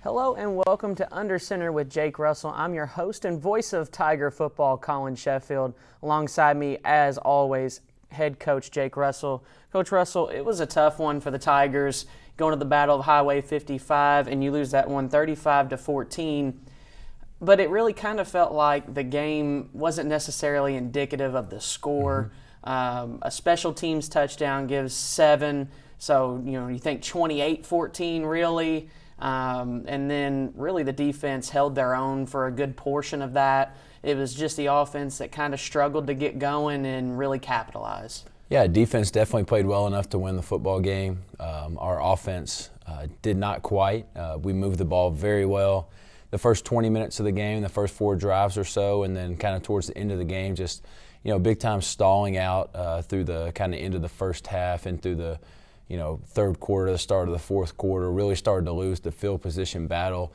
Hello and welcome to Under Center with Jake Russell. I'm your host and voice of Tiger football, Collin Sheffield. Alongside me, as always, head coach Jake Russell. Coach Russell, it was a tough one for the Tigers going to the Battle of Highway 55, and you lose that one 35-14. But it really kind of felt like the game wasn't necessarily indicative of the score. A special teams touchdown gives 7, so you think 28-14 really. And then really the defense held their own for a good portion of that. It was just the offense that kind of struggled to get going and really capitalize. Yeah, defense definitely played well enough to win the football game. Our offense did not quite. We moved the ball very well the first 20 minutes of the game, the first 4 drives or so, and then kind of towards the end of the game, just big time stalling out through the kind of end of the first half and through the third quarter, the start of the fourth quarter, really started to lose the field position battle.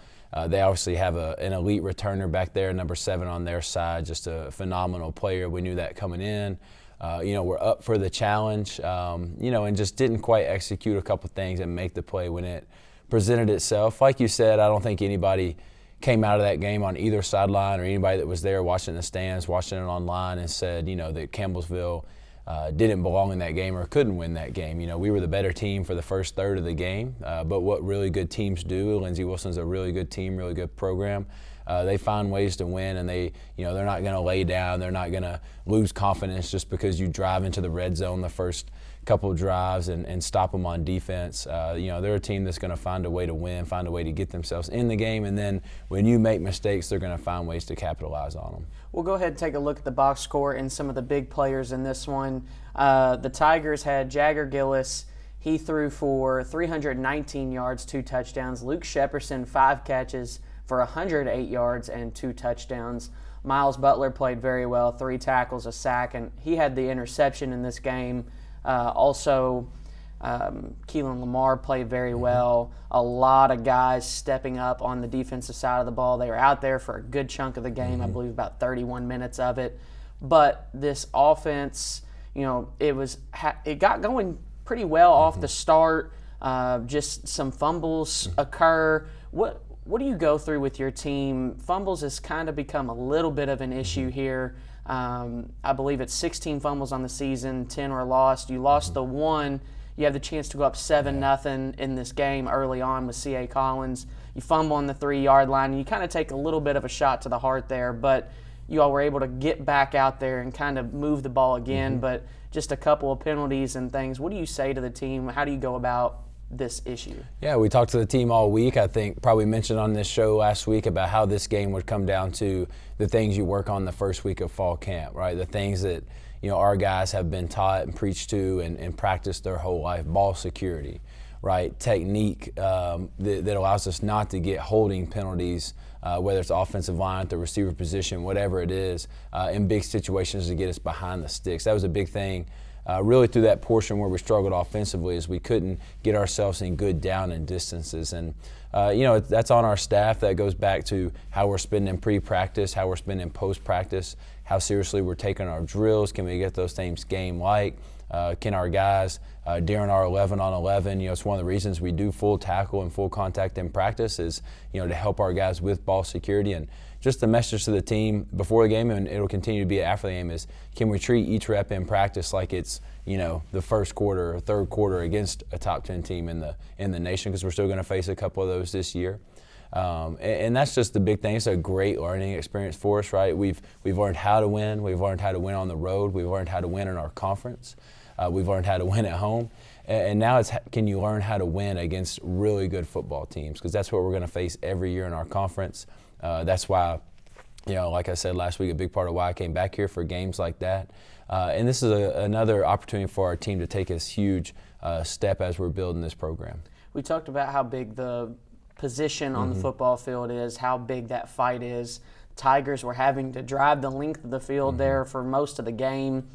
They obviously have an elite returner back there, number 7 on their side, just a phenomenal player. We knew that coming in. We're up for the challenge, and just didn't quite execute a couple things and make the play when it presented itself. Like you said, I don't think anybody came out of that game on either sideline or anybody that was there watching the stands, watching it online and said, that Campbellsville didn't belong in that game or couldn't win that game. We were the better team for the first third of the game, but what really good teams do, Lindsey Wilson's a really good team, really good program. They find ways to win, and they're not going to lay down. They're not going to lose confidence just because you drive into the red zone the first couple of drives and stop them on defense. They're a team that's going to find a way to win, find a way to get themselves in the game, and then when you make mistakes, they're going to find ways to capitalize on them. We'll go ahead and take a look at the box score and some of the big players in this one. The Tigers had Jagger Gillis. He threw for 319 yards, 2 touchdowns. Luke Shepperson, 5 catches for 108 yards and 2 touchdowns. Miles Butler played very well, 3 tackles, a sack, and he had the interception in this game. Also, Keelan Lamar played very well. A lot of guys stepping up on the defensive side of the ball. They were out there for a good chunk of the game, I believe about 31 minutes of it. But this offense, it got going pretty well off the start. Just some fumbles occur. What do you go through with your team? Fumbles has kind of become a little bit of an issue here. I believe it's 16 fumbles on the season, 10 were lost. You lost the 1. You have the chance to go up 7-0 in this game early on with C.A. Collins. You fumble on the 3-yard line, and you kind of take a little bit of a shot to the heart there, but you all were able to get back out there and kind of move the ball again, but just a couple of penalties and things. What do you say to the team? How do you go about this issue? Yeah, we talked to the team all week. I think probably mentioned on this show last week about how this game would come down to the things you work on the first week of fall camp, right? The things that our guys have been taught and preached to and practiced their whole life. Ball security, right? Technique that allows us not to get holding penalties, whether it's offensive line, at the receiver position, whatever it is, in big situations to get us behind the sticks. That was a big thing. Really through that portion where we struggled offensively is we couldn't get ourselves in good down and distances. And, that's on our staff. That goes back to how we're spending pre-practice, how we're spending post-practice, how seriously we're taking our drills. Can we get those things game-like? Can our guys, during our 11-on-11, it's one of the reasons we do full tackle and full contact in practice is, to help our guys with ball security. And just the message to the team before the game, and it'll continue to be after the game, is can we treat each rep in practice like it's, the first quarter or third quarter against a top 10 team in the nation, because we're still going to face a couple of those this year. And that's just the big thing. It's a great learning experience for us, right? We've learned how to win. We've learned how to win on the road. We've learned how to win in our conference. We've learned how to win at home. And now it's can you learn how to win against really good football teams, because that's what we're going to face every year in our conference. That's why, like I said last week, a big part of why I came back here for games like that. And this is another opportunity for our team to take this huge step as we're building this program. We talked about how big the position on the football field is, how big that fight is. Tigers were having to drive the length of the field there for most of the game,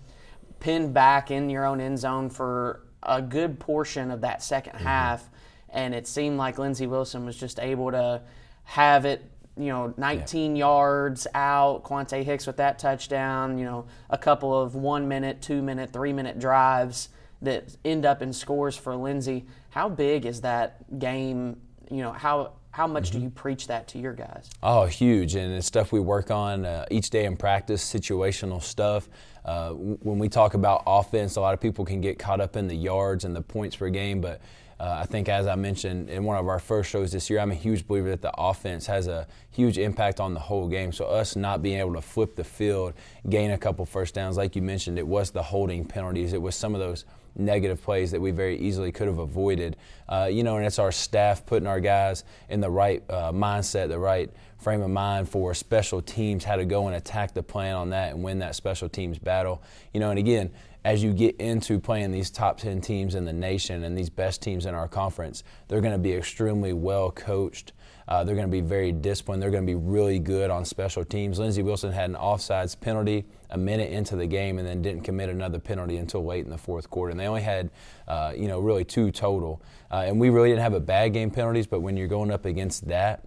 pinned back in your own end zone for a good portion of that second half, and it seemed like Lindsey Wilson was just able to have it 19 yards out. Quante Hicks with that touchdown, a couple of 1-minute, 2-minute, 3-minute drives that end up in scores for Lindsey. How big is that game how much do you preach that to your guys? Oh, huge, and it's stuff we work on each day in practice, situational stuff. When we talk about offense, a lot of people can get caught up in the yards and the points per game, but I think, as I mentioned in one of our first shows this year, I'm a huge believer that the offense has a huge impact on the whole game. So us not being able to flip the field, gain a couple first downs, like you mentioned, it was the holding penalties. It was some of those negative plays that we very easily could have avoided. And it's our staff putting our guys in the right mindset, the right frame of mind for special teams, how to go and attack the plan on that and win that special teams battle. And again, as you get into playing these top 10 teams in the nation and these best teams in our conference, they're going to be extremely well coached. They're going to be very disciplined. They're going to be really good on special teams. Lindsey Wilson had an offsides penalty a minute into the game and then didn't commit another penalty until late in the fourth quarter. And they only had, really 2 total. And we really didn't have a bad game penalties, but when you're going up against that,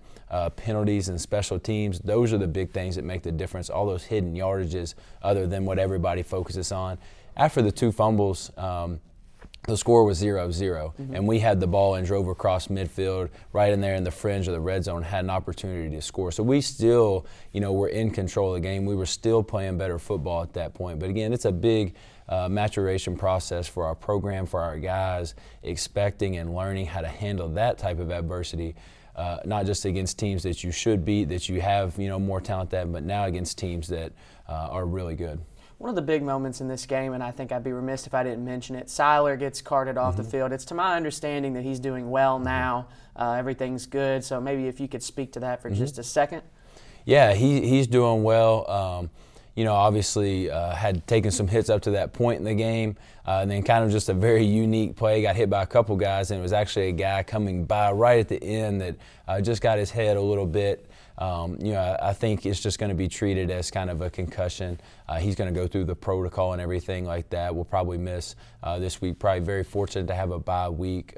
penalties and special teams, those are the big things that make the difference, all those hidden yardages other than what everybody focuses on. After the 2 fumbles, the score was 0-0, and we had the ball and drove across midfield right in there in the fringe of the red zone, had an opportunity to score. So we still, were in control of the game. We were still playing better football at that point. But again, it's a big maturation process for our program, for our guys, expecting and learning how to handle that type of adversity, not just against teams that you should beat, that you have, more talent than, but now against teams that are really good. One of the big moments in this game, and I think I'd be remiss if I didn't mention it, Seiler gets carted off the field. It's to my understanding that he's doing well now. Everything's good. So maybe if you could speak to that for just a second. Yeah, he's doing well. Obviously had taken some hits up to that point in the game, and then kind of just a very unique play, got hit by a couple guys, and it was actually a guy coming by right at the end that just got his head a little bit. I think it's just going to be treated as kind of a concussion. He's going to go through the protocol and everything like that. We'll probably miss this week. Probably very fortunate to have a bye week.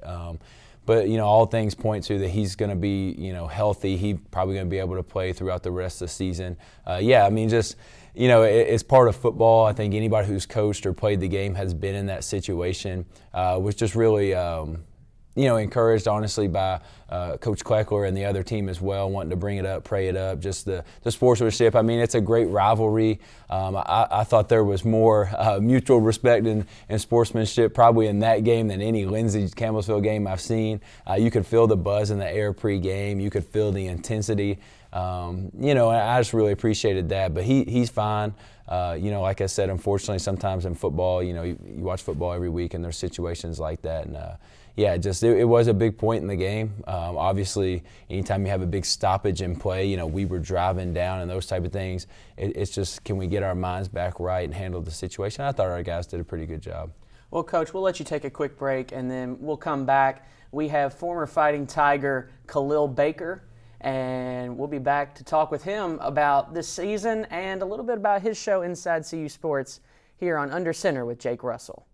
But, all things point to that he's going to be, healthy. He's probably going to be able to play throughout the rest of the season. It's part of football. I think anybody who's coached or played the game has been in that situation. Was just really encouraged, honestly, by Coach Kleckler and the other team as well, wanting to bring it up, pray it up, just the sportsmanship. I mean, it's a great rivalry. I thought there was more mutual respect and sportsmanship probably in that game than any Lindsey Campbellsville game I've seen. You could feel the buzz in the air pre-game. You could feel the intensity. And I just really appreciated that. But he's fine. Like I said, unfortunately, sometimes in football, you watch football every week and there's situations like that. And it was a big point in the game. Obviously, anytime you have a big stoppage in play, we were driving down and those type of things. It's just, can we get our minds back right and handle the situation? I thought our guys did a pretty good job. Well, Coach, we'll let you take a quick break and then we'll come back. We have former Fighting Tiger Khalil Baker, and we'll be back to talk with him about this season and a little bit about his show Inside CU Sports here on Under Center with Jake Russell.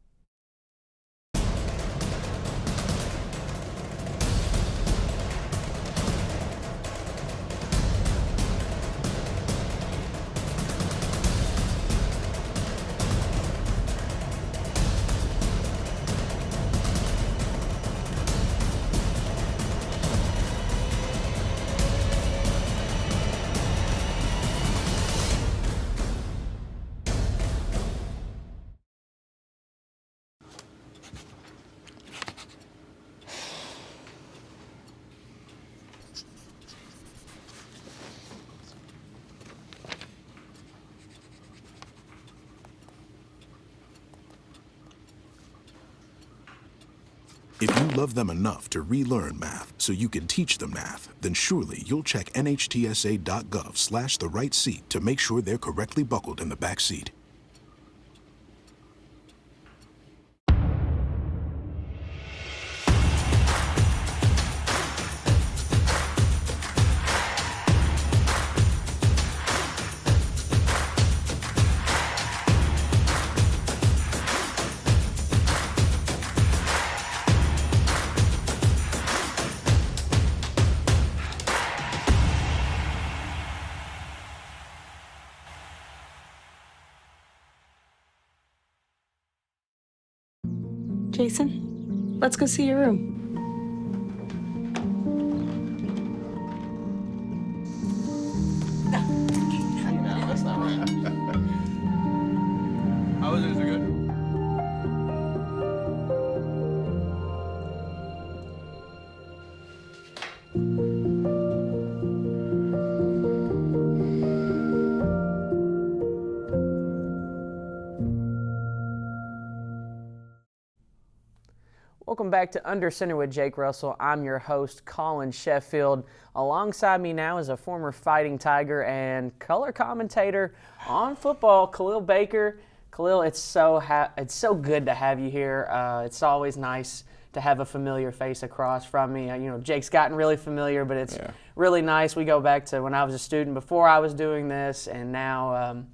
If you love them enough to relearn math so you can teach them math, then surely you'll check nhtsa.gov/the-right-seat to make sure they're correctly buckled in the back seat. Jason, let's go see your room. Welcome back to Under Center with Jake Russell. I'm your host, Collin Sheffield. Alongside me now is a former Fighting Tiger and color commentator on football, Khalil Baker. Khalil, it's so good to have you here. It's always nice to have a familiar face across from me. Jake's gotten really familiar, but it's really nice. We go back to when I was a student before I was doing this, and now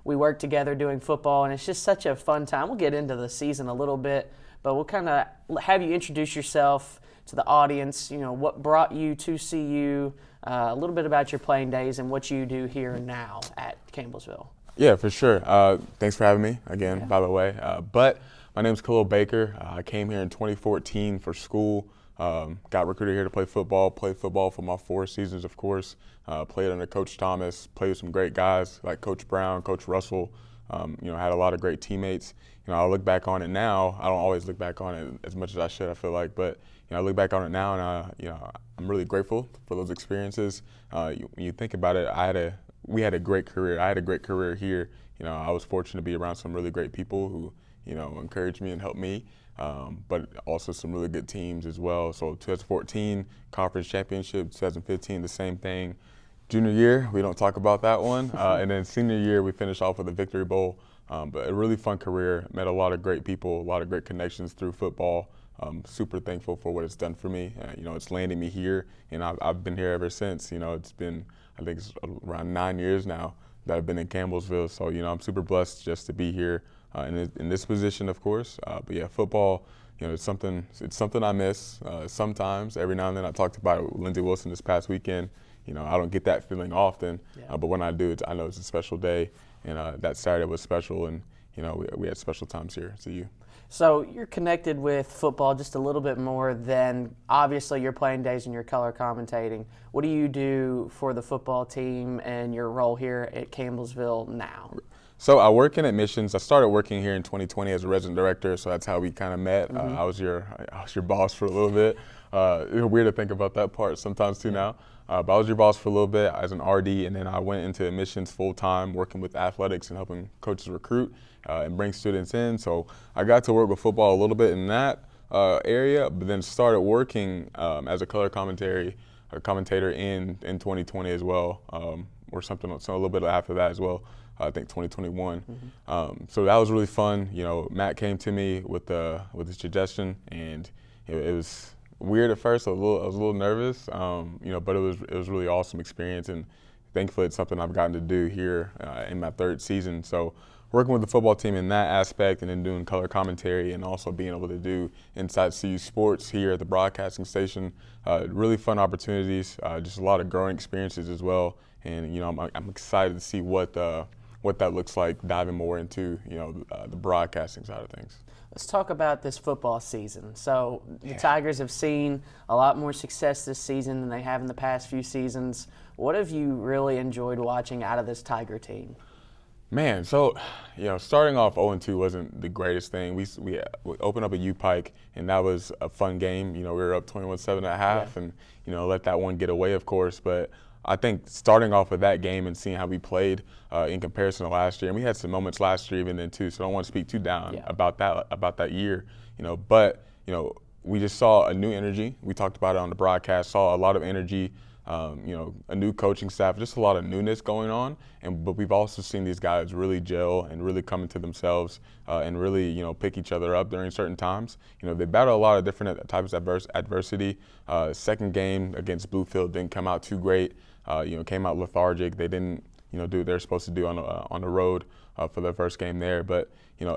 we work together doing football, and it's just such a fun time. We'll get into the season a little bit, but we'll kind of have you introduce yourself to the audience, what brought you to CU, a little bit about your playing days and what you do here now at Campbellsville. Yeah, for sure. Thanks for having me again, by the way. But my name's Khalil Baker. I came here in 2014 for school. Got recruited here to play football. Played football for my 4 seasons, of course. Played under Coach Thomas. Played with some great guys like Coach Brown, Coach Russell. Had a lot of great teammates. I look back on it now. I don't always look back on it as much as I should, I feel like, but I look back on it now, and I'm really grateful for those experiences. When you think about it, we had a great career. I had a great career here. I was fortunate to be around some really great people who encouraged me and helped me, but also some really good teams as well. So 2014 conference championship, 2015 the same thing. Junior year, we don't talk about that one, and then senior year we finished off with a Victory Bowl. But a really fun career. Met a lot of great people, a lot of great connections through football. Super thankful for what it's done for me. It's landed me here, and I've been here ever since. It's been, I think it's around 9 years now that I've been in Campbellsville. So, I'm super blessed just to be here in this position, of course. But yeah, football, it's something I miss sometimes. Every now and then. I talked about it with Lindsey Wilson this past weekend. I don't get that feeling often, but when I do, I know it's a special day. And that Saturday was special, and we had special times here at CU. So you're connected with football just a little bit more than obviously your playing days and your color commentating. What do you do for the football team and your role here at Campbellsville now? So I work in admissions. I started working here in 2020 as a resident director, so that's how we kind of met. Mm-hmm. I was your boss for a little bit. It's weird to think about that part sometimes too now. But I was your boss for a little bit as an RD, and then I went into admissions full-time, working with athletics and helping coaches recruit and bring students in. So I got to work with football a little bit in that area, but then started working as a color commentator in 2020 as well, or something a little bit after that as well. I think 2021. Mm-hmm. So that was really fun. Matt came to me with a suggestion, and it was weird at first. I was a little nervous, but it was really awesome experience, and thankfully it's something I've gotten to do here in my 3rd season. So working with the football team in that aspect, and then doing color commentary, and also being able to do Inside CU Sports here at the broadcasting station, really fun opportunities, just a lot of growing experiences as well. And I'm excited to see what that looks like, diving more into the broadcasting side of things. Let's talk about this football season. So the Tigers have seen a lot more success this season than they have in the past few seasons. What have you really enjoyed watching out of this Tiger team? Man, so starting off 0-2 wasn't the greatest thing. We opened up a U-Pike, and that was a fun game. We were up 21-7 at half, and let that one get away, of course. But I think starting off with that game and seeing how we played in comparison to last year, and we had some moments last year even then too, so I don't want to speak too down about that year, but we just saw a new energy. We talked about it on the broadcast, saw a lot of energy, a new coaching staff, just a lot of newness going on, but we've also seen these guys really gel and really come into themselves and really, pick each other up during certain times. They battle a lot of different types of adversity. Second game against Bluefield didn't come out too great. Came out lethargic. They didn't, do what they're supposed to do on the road for their first game there. But,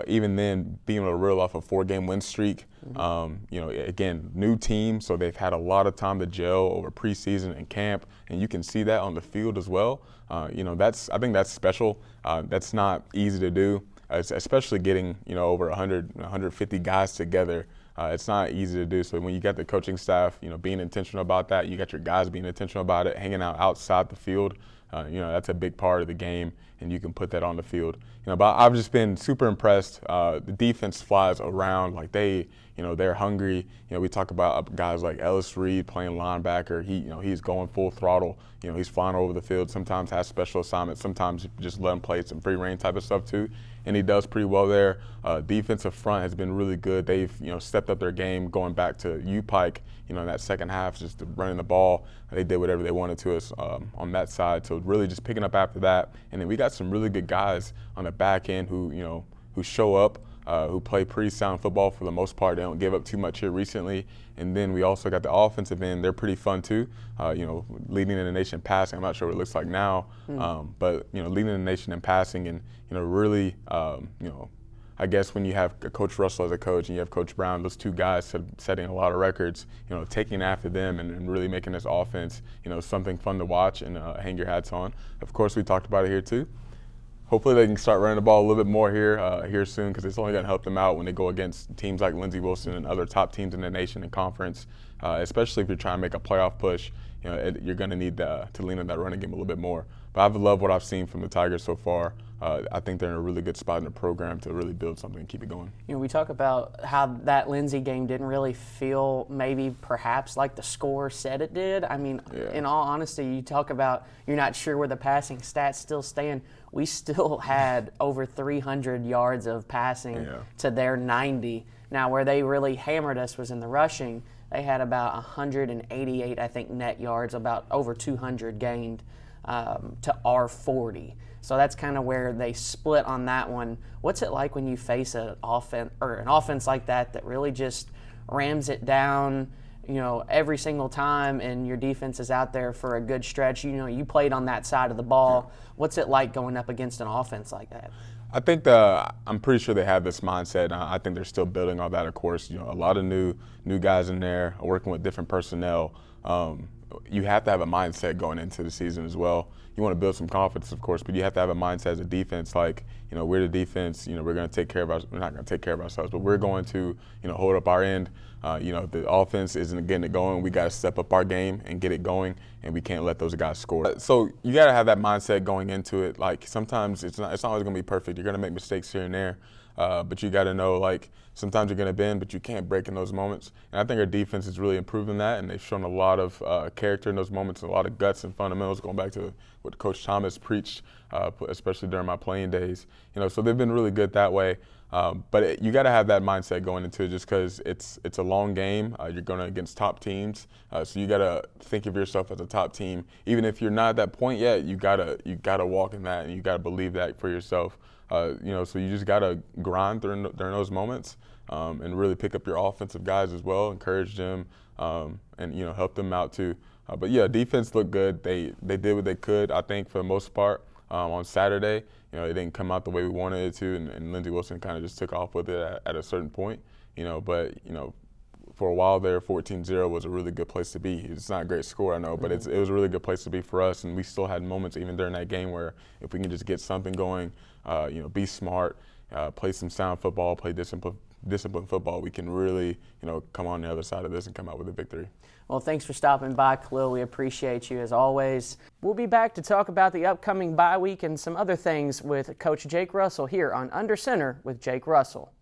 even then, being able to reel off a 4-game win streak, again, new team, so they've had a lot of time to gel over preseason and camp, and you can see that on the field as well. I think that's special. That's not easy to do, especially getting, over 150 guys together. It's not easy to do. So when you got the coaching staff, being intentional about that, you got your guys being intentional about it, hanging out outside the field, that's a big part of the game, and you can put that on the field. But I've just been super impressed. The defense flies around like they're hungry. We talk about guys like Ellis Reed playing linebacker. He's going full throttle. He's flying over the field. Sometimes has special assignments. Sometimes just let him play some free reign type of stuff too. And he does pretty well there. Defensive front has been really good. They've stepped stepped up their game going back to U Pike, in that second half, just running the ball. They did whatever they wanted to us on that side. So really just picking up after that. And then we got some really good guys on the back end who show up, who play pretty sound football for the most part. They don't give up too much here recently. And then we also got the offensive end. They're pretty fun too. Leading in the nation passing. I'm not sure what it looks like now, but leading the nation in passing and really I guess when you have Coach Russell as a coach and you have Coach Brown, those two guys setting a lot of records, taking after them and really making this offense, something fun to watch and hang your hats on. Of course, we talked about it here too. Hopefully they can start running the ball a little bit more here soon, because it's only going to help them out when they go against teams like Lindsey Wilson and other top teams in the nation and conference, especially if you're trying to make a playoff push. You're going to need to lean on that running game a little bit more. But I've loved what I've seen from the Tigers so far. I think they're in a really good spot in the program to really build something and keep it going. We talk about how that Lindsey game didn't really feel perhaps like the score said it did. I mean, in all honesty, you talk about you're not sure where the passing stats still stand. We still had over 300 yards of passing to their 90. Now, where they really hammered us was in the rushing. They had about 188, I think, net yards, about over 200 gained to our 40. So that's kind of where they split on that one. What's it like when you face an offense like that really just rams it down, every single time, and your defense is out there for a good stretch? You played on that side of the ball. What's it like going up against an offense like that? I think I'm pretty sure they have this mindset. I think they're still building all that, of course. A lot of new guys in there working with different personnel. You have to have a mindset going into the season as well. You want to build some confidence, of course, but you have to have a mindset as a defense. Like, we're the defense. We're going to take care of we're not going to take care of ourselves, but we're going to, hold up our end. If the offense isn't getting it going, we got to step up our game and get it going, and we can't let those guys score. So you got to have that mindset going into it. Like, sometimes it's not always going to be perfect. You're going to make mistakes here and there, but you got to know, like, sometimes you're going to bend, but you can't break in those moments. And I think our defense is really improving that, and they've shown a lot of character in those moments, and a lot of guts and fundamentals, going back to what Coach Thomas preached, especially during my playing days. So they've been really good that way. But you got to have that mindset going into it, just because it's a long game. You're going against top teams, so you got to think of yourself as a top team. Even if you're not at that point yet, you gotta walk in that, and you gotta believe that for yourself. So you just gotta grind during those moments, and really pick up your offensive guys as well, encourage them, and help them out too. But yeah, defense looked good. They did what they could, I think, for the most part. On Saturday, it didn't come out the way we wanted it to, and Lindsey Wilson kind of just took off with it at a certain point. But for a while there, 14-0 was a really good place to be. It's not a great score, I know, but it was a really good place to be for us, and we still had moments even during that game where if we can just get something going, be smart, play some sound football, play disciplined football, we can really, come on the other side of this and come out with a victory. Well, thanks for stopping by, Khalil. We appreciate you as always. We'll be back to talk about the upcoming bye week and some other things with Coach Jake Russell here on Under Center with Jake Russell.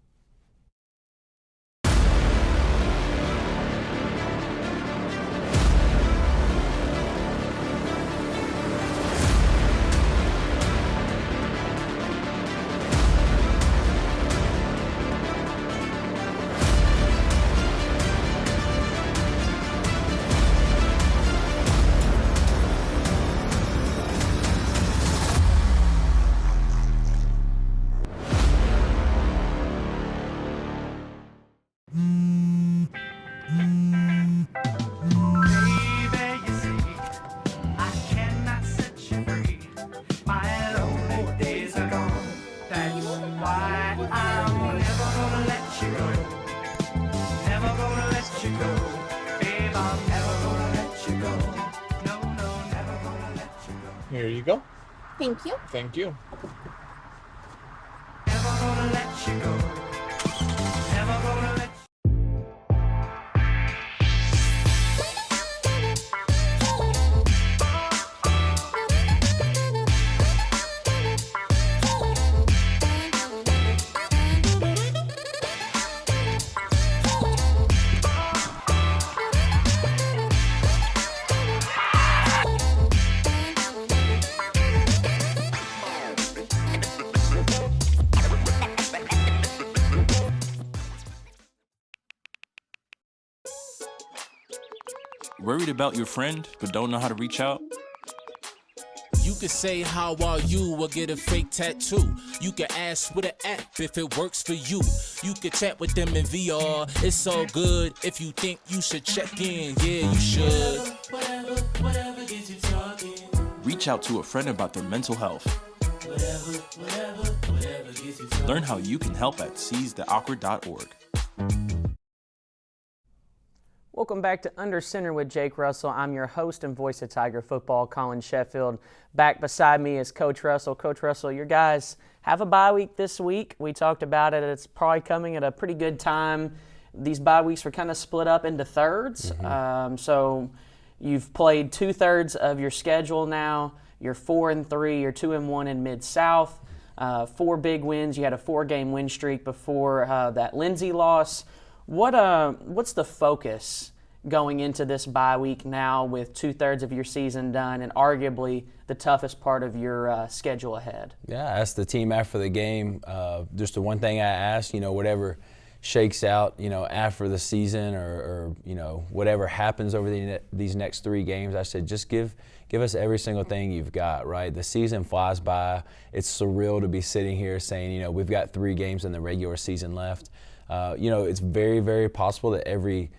Here you go. Thank you. Thank you. Never gonna let you go. Never gonna let Worried about your friend but don't know how to reach out? You could say how are you or get a fake tattoo. You could ask with an app if it works for you. You could chat with them in VR. It's all good if you think you should check in. Yeah, you should. Whatever gets you talking. Reach out to a friend about their mental health. Whatever gets you talking. Learn how you can help at seizetheawkward.org. Welcome back to Under Center with Jake Russell. I'm your host and voice of Tiger football, Collin Sheffield. Back beside me is Coach Russell. Coach Russell, your guys have a bye week this week. We talked about it. It's probably coming at a pretty good time. These bye weeks were kind of split up into thirds. So you've played 2/3 of your schedule now. You're 4-3. You're 2-1 in Mid-South. 4 big wins. You had a 4-game win streak before that Lindsey loss. What's the focus going into this bye week now with 2/3 of your season done and arguably the toughest part of your schedule ahead? Yeah, I asked the team after the game, just the one thing I asked, whatever shakes out, after the season or whatever happens over these next 3 games, I said, just give us every single thing you've got, right? The season flies by. It's surreal to be sitting here saying, we've got 3 games in the regular season left. It's very, very possible that every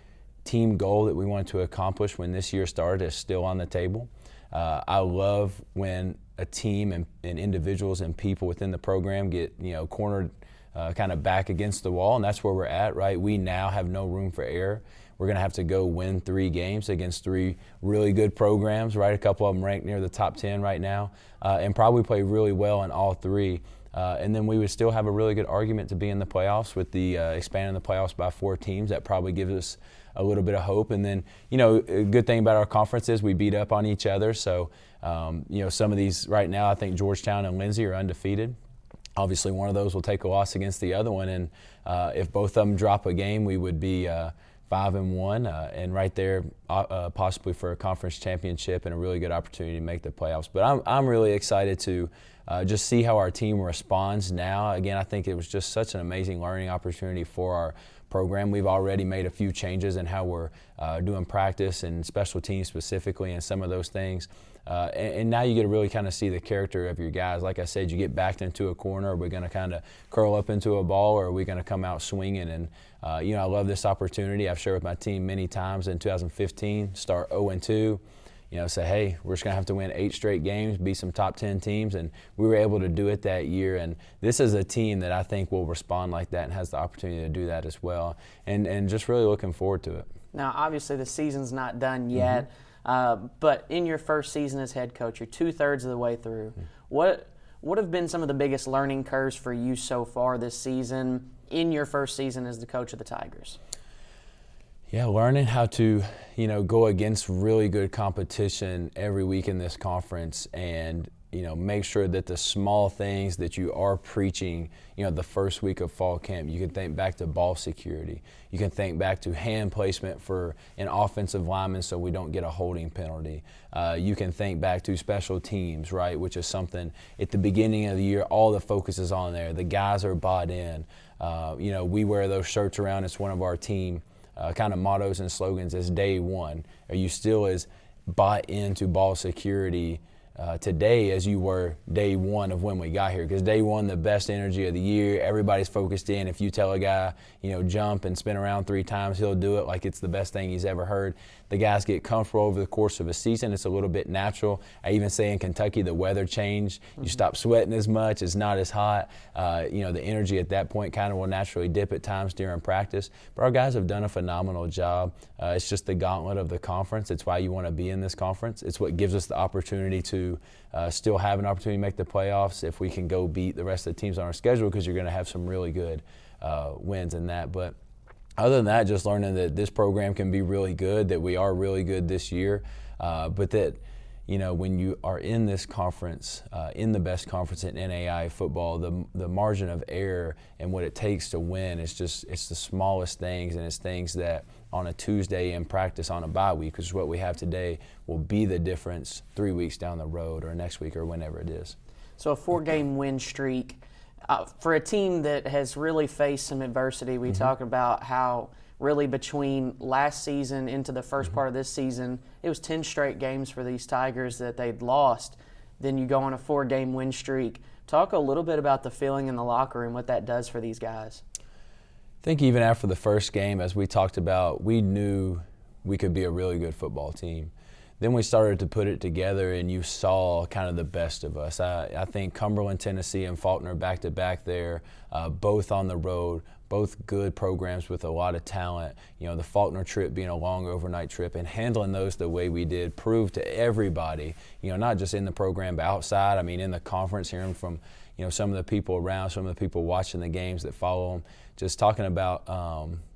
team goal that we wanted to accomplish when this year started is still on the table. I love when a team and individuals and people within the program get, cornered kind of back against the wall, and that's where we're at, right? We now have no room for error. We're going to have to go win 3 games against 3 really good programs, right? A couple of them ranked near the top 10 right now, and probably play really well in all 3. And then we would still have a really good argument to be in the playoffs with the expanding the playoffs by 4 teams. That probably gives us a little bit of hope. And then, a good thing about our conference is we beat up on each other. So, some of these right now, I think Georgetown and Lindsey are undefeated. Obviously, one of those will take a loss against the other one. And if both of them drop a game, we would be 5-1 and right there possibly for a conference championship and a really good opportunity to make the playoffs. But I'm really excited to just see how our team responds now. Again, I think it was just such an amazing learning opportunity for our program. We've already made a few changes in how we're doing practice and special teams specifically and some of those things. And now you get to really kind of see the character of your guys. Like I said, you get backed into a corner. Are we going to kind of curl up into a ball, or are we going to come out swinging? And, I love this opportunity. I've shared with my team many times in 2015, start 0-2. Say, hey, we're just going to have to win 8 straight games, beat some top 10 teams, and we were able to do it that year. And this is a team that I think will respond like that and has the opportunity to do that as well. And just really looking forward to it. Now, obviously, the season's not done yet, but in your first season as head coach, you're 2/3 of the way through. What have been some of the biggest learning curves for you so far this season in your first season as the coach of the Tigers? Yeah, learning how to, go against really good competition every week in this conference and, make sure that the small things that you are preaching, the first week of fall camp, you can think back to ball security. You can think back to hand placement for an offensive lineman so we don't get a holding penalty. You can think back to special teams, right, which is something at the beginning of the year, all the focus is on there. The guys are bought in. We wear those shirts around. It's one of our team kind of mottos and slogans as day one. Are you still as bought into ball security today as you were day one of when we got here? Because day one, the best energy of the year, everybody's focused in. If you tell a guy, jump and spin around 3 times, he'll do it like it's the best thing he's ever heard. The guys get comfortable over the course of a season. It's a little bit natural. I even say in Kentucky, the weather changed. You stop sweating as much. It's not as hot. The energy at that point kind of will naturally dip at times during practice. But our guys have done a phenomenal job. It's just the gauntlet of the conference. It's why you want to be in this conference. It's what gives us the opportunity to still have an opportunity to make the playoffs if we can go beat the rest of the teams on our schedule, because you're going to have some really good wins in that. But other than that, just learning that this program can be really good, that we are really good this year, but that, when you are in this conference, in the best conference in NAIA football, the margin of error and what it takes to win is it's the smallest things, and it's things that on a Tuesday in practice on a bye week, which is what we have today, will be the difference 3 weeks down the road or next week or whenever it is. So a 4-game win streak. For a team that has really faced some adversity, we talk about how really between last season into the first Mm-hmm. part of this season, it was 10 straight games for these Tigers that they'd lost. Then you go on a 4-game win streak. Talk a little bit about the feeling in the locker room, what that does for these guys. I think even after the first game, as we talked about, we knew we could be a really good football team. Then we started to put it together, and you saw kind of the best of us. I think Cumberland, Tennessee, and Faulkner back-to-back there, both on the road, both good programs with a lot of talent. You know, the Faulkner trip being a long overnight trip and handling those the way we did proved to everybody, you know, not just in the program but outside. I mean, in the conference, hearing from, you know, some of the people around, some of the people watching the games that follow them, just talking about,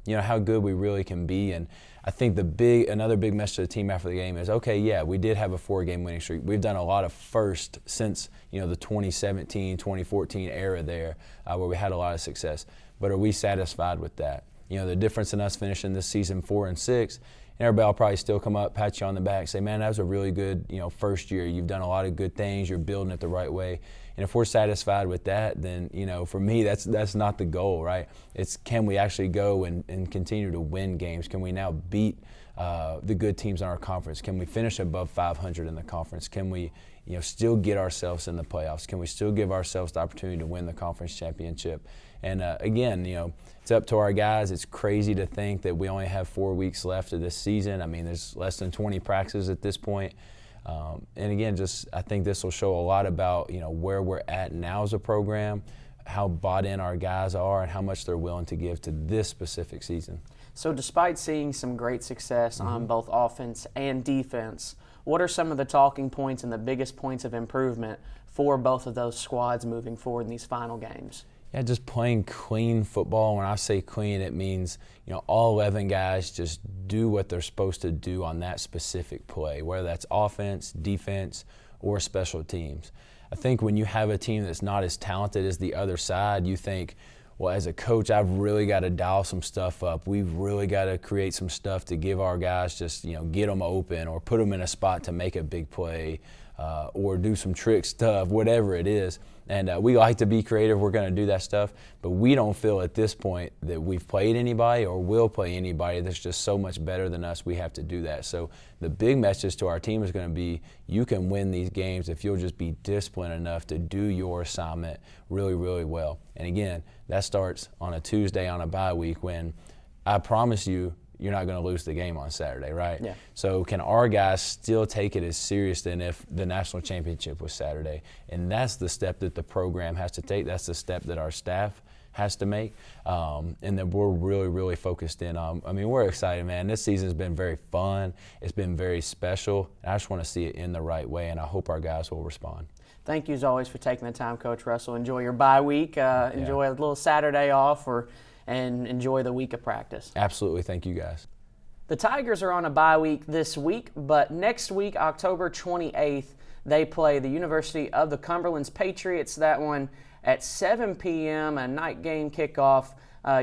you know, how good we really can be. And I think another big message to the team after the game is, okay, yeah, we did have a 4-game winning streak. We've done a lot of firsts since, you know, the 2017, 2014 era there, where we had a lot of success. But are we satisfied with that? You know, the difference in us finishing this season 4-6, and everybody will probably still come up, pat you on the back, say, man, that was a really good, you know, first year. You've done a lot of good things. You're building it the right way. And if we're satisfied with that, then, you know, for me, that's not the goal, right? It's can we actually go and continue to win games? Can we now beat the good teams in our conference? Can we finish above 500 in the conference? Can we, you know, still get ourselves in the playoffs? Can we still give ourselves the opportunity to win the conference championship? And again, you know, it's up to our guys. It's crazy to think that we only have 4 weeks left of this season. I mean, there's less than 20 practices at this point. And again, I think this will show a lot about, you know, where we're at now as a program, how bought in our guys are, and how much they're willing to give to this specific season. So despite seeing some great success on both offense and defense, what are some of the talking points and the biggest points of improvement for both of those squads moving forward in these final games? Yeah, just playing clean football. When I say clean, it means, you know, all 11 guys just do what they're supposed to do on that specific play, whether that's offense, defense, or special teams. I think when you have a team that's not as talented as the other side, you think, well, as a coach, I've really got to dial some stuff up. We've really got to create some stuff to give our guys just, you know, get them open or put them in a spot to make a big play or do some trick stuff, whatever it is. And we like to be creative. We're going to do that stuff. But we don't feel at this point that we've played anybody or will play anybody that's just so much better than us. We have to do that. So the big message to our team is going to be you can win these games if you'll just be disciplined enough to do your assignment really, really well. And again, that starts on a Tuesday on a bye week when I promise you, you're not going to lose the game on Saturday, right? Yeah. So can our guys still take it as serious than if the national championship was Saturday? And that's the step that the program has to take. That's the step that our staff has to make, and that we're really, really focused in on. I mean, we're excited, man. This season's been very fun. It's been very special. And I just want to see it in the right way, and I hope our guys will respond. Thank you, as always, for taking the time, Coach Russell. Enjoy your bye week. Enjoy a little Saturday off and enjoy the week of practice. Absolutely. Thank you, guys. The Tigers are on a bye week this week, but next week, October 28th, they play the University of the Cumberlands Patriots. That one at 7 p.m., a night game kickoff.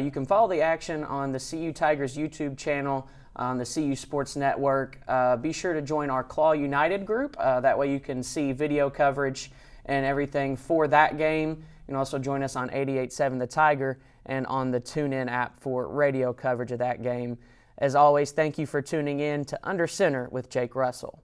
You can follow the action on the CU Tigers YouTube channel on the CU Sports Network. Be sure to join our Claw United group. That way you can see video coverage and everything for that game. You can also join us on 88.7 The Tiger and on the TuneIn app for radio coverage of that game. As always, thank you for tuning in to Under Center with Jake Russell.